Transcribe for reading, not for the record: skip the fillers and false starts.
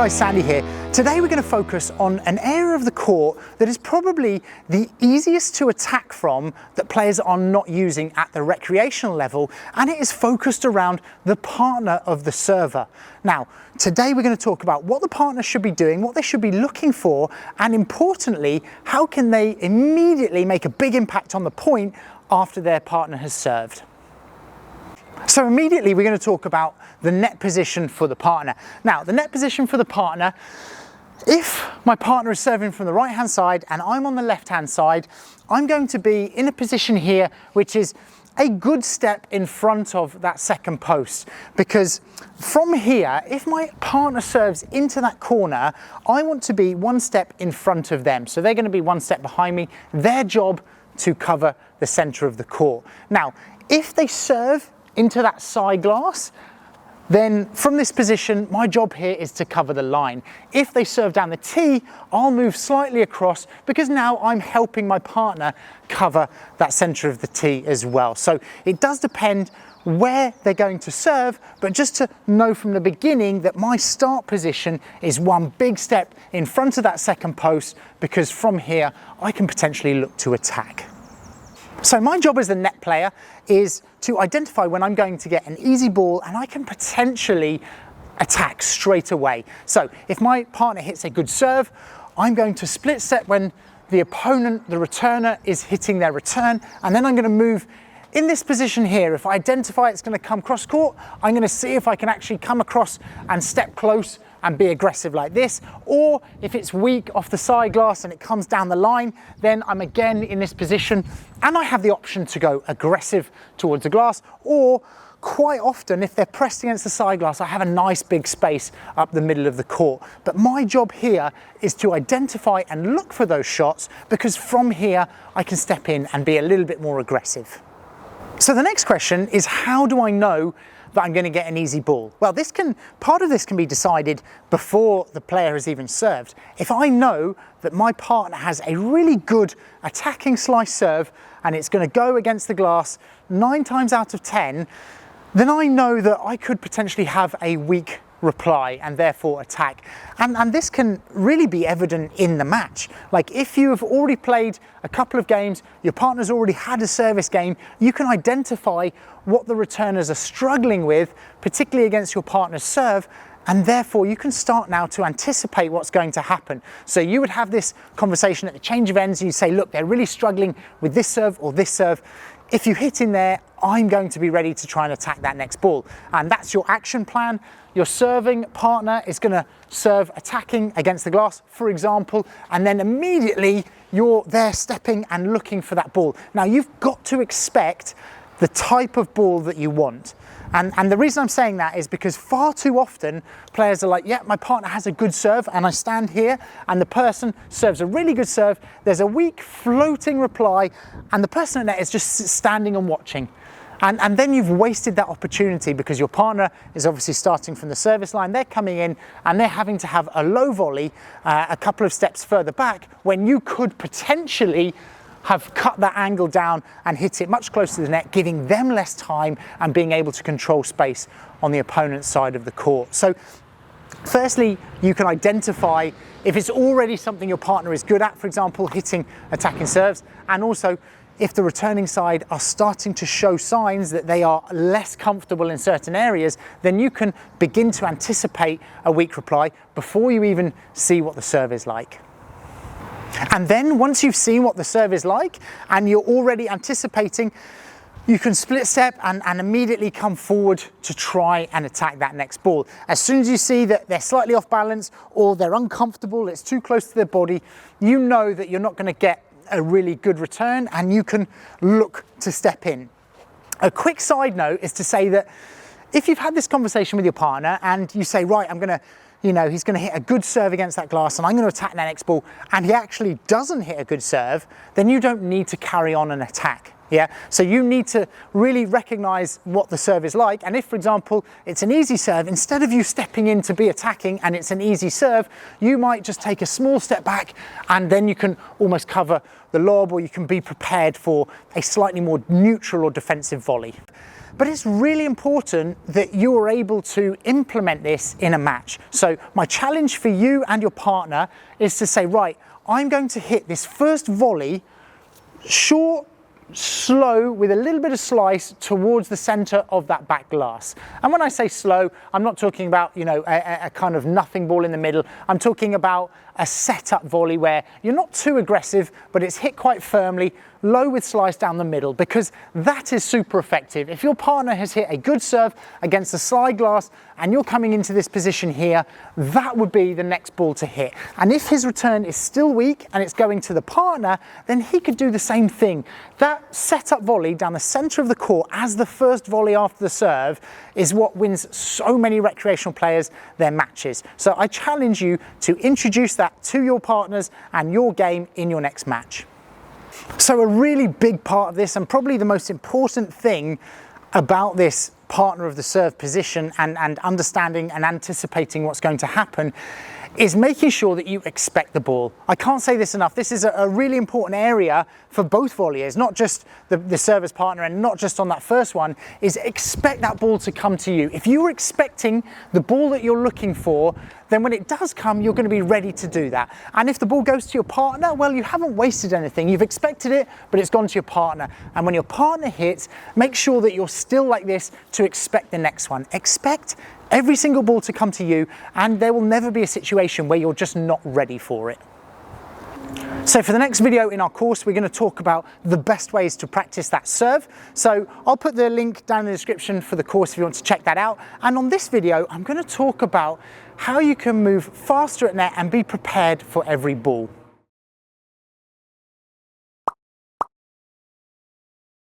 guys, Sandy here. Today we're going to focus on an area of the court that is probably the easiest to attack from that players are not using at the recreational level, and it is focused around the partner of the server. Now, today we're going to talk about what the partner should be doing, what they should be looking for, and importantly, how can they immediately make a big impact on the point after their partner has served. So immediately we're going to talk about the net position for the partner. Now, the net position for the partner, if my partner is serving from the right hand side and I'm on the left hand side, I'm going to be in a position here which is a good step in front of that second post, because from here, if my partner serves into that corner, I want to be one step in front of them. So they're going to be one step behind me, their job to cover the center of the court. Now, if they serve into that side glass, then from this position, my job here is to cover the line. If they serve down the tee, I'll move slightly across because now I'm helping my partner cover that center of the tee as well. So it does depend where they're going to serve, but just to know from the beginning that my start position is one big step in front of that second post, because from here, I can potentially look to attack. So my job as the net player is to identify when I'm going to get an easy ball and I can potentially attack straight away. So if my partner hits a good serve, I'm going to split set when the opponent, the returner, is hitting their return, and then I'm going to move in this position here. If I identify it's going to come cross court, I'm going to see if I can actually come across and step close and be aggressive like this, or if it's weak off the side glass and it comes down the line, then I'm again in this position and I have the option to go aggressive towards the glass, or quite often if they're pressed against the side glass, I have a nice big space up the middle of the court. But my job here is to identify and look for those shots, because from here I can step in and be a little bit more aggressive. So the next question is, how do I know that I'm going to get an easy ball? Well, part of this can be decided before the player has even served. If I know that my partner has a really good attacking slice serve and it's going to go against the glass 9 times out of 10, then I know that I could potentially have a weak reply and therefore attack. And this can really be evident in the match. Like if you have already played a couple of games, your partner's already had a service game, you can identify what the returners are struggling with, particularly against your partner's serve, and therefore you can start now to anticipate what's going to happen. So you would have this conversation at the change of ends, and you say, look, they're really struggling with this serve or this serve. If you hit in there, I'm going to be ready to try and attack that next ball. And that's your action plan. Your serving partner is going to serve attacking against the glass, for example, and then immediately you're there stepping and looking for that ball. Now, you've got to expect the type of ball that you want. And the reason I'm saying that is because far too often players are like, yeah, my partner has a good serve, and I stand here and the person serves a really good serve, there's a weak floating reply, and the person at net is just standing and watching. And then you've wasted that opportunity, because your partner is obviously starting from the service line, they're coming in and they're having to have a low volley a couple of steps further back, when you could potentially have cut that angle down and hit it much closer to the net, giving them less time and being able to control space on the opponent's side of the court. So firstly, you can identify if it's already something your partner is good at, for example, hitting attacking serves, and also if the returning side are starting to show signs that they are less comfortable in certain areas, then you can begin to anticipate a weak reply before you even see what the serve is like. And then once you've seen what the serve is like and you're already anticipating, you can split step and immediately come forward to try and attack that next ball. As soon as you see that they're slightly off balance or they're uncomfortable, it's too close to their body, you know that you're not going to get a really good return, and you can look to step in. A quick side note is to say that if you've had this conversation with your partner and you say, right, he's going to hit a good serve against that glass and I'm going to attack that next ball, and he actually doesn't hit a good serve, then you don't need to carry on an attack. Yeah, so you need to really recognize what the serve is like. And if, for example, it's an easy serve, instead of you stepping in to be attacking and it's an easy serve, you might just take a small step back and then you can almost cover the lob, or you can be prepared for a slightly more neutral or defensive volley. But it's really important that you are able to implement this in a match. So my challenge for you and your partner is to say, right, I'm going to hit this first volley short, slow, with a little bit of slice towards the center of that back glass. And when I say slow, I'm not talking about, you know, a kind of nothing ball in the middle. I'm talking about a setup volley where you're not too aggressive, but it's hit quite firmly, low with slice down the middle, because that is super effective. If your partner has hit a good serve against a slide glass and you're coming into this position here, that would be the next ball to hit. And if his return is still weak and it's going to the partner, then he could do the same thing. That setup volley down the center of the court as the first volley after the serve is what wins so many recreational players their matches. So I challenge you to introduce that to your partners and your game in your next match. So a really big part of this, and probably the most important thing about this partner of the serve position and understanding and anticipating what's going to happen, is making sure that you expect the ball. I can't say this enough. This is a really important area for both volleyers, not just the server's partner and not just on that first one, is expect that ball to come to you. If you were expecting the ball that you're looking for, then when it does come, you're going to be ready to do that. And if the ball goes to your partner, well, you haven't wasted anything. You've expected it, but it's gone to your partner. And when your partner hits, make sure that you're still like this to expect the next one. Expect every single ball to come to you, and there will never be a situation where you're just not ready for it. So for the next video in our course, we're going to talk about the best ways to practice that serve. So I'll put the link down in the description for the course if you want to check that out. And on this video, I'm going to talk about how you can move faster at net and be prepared for every ball.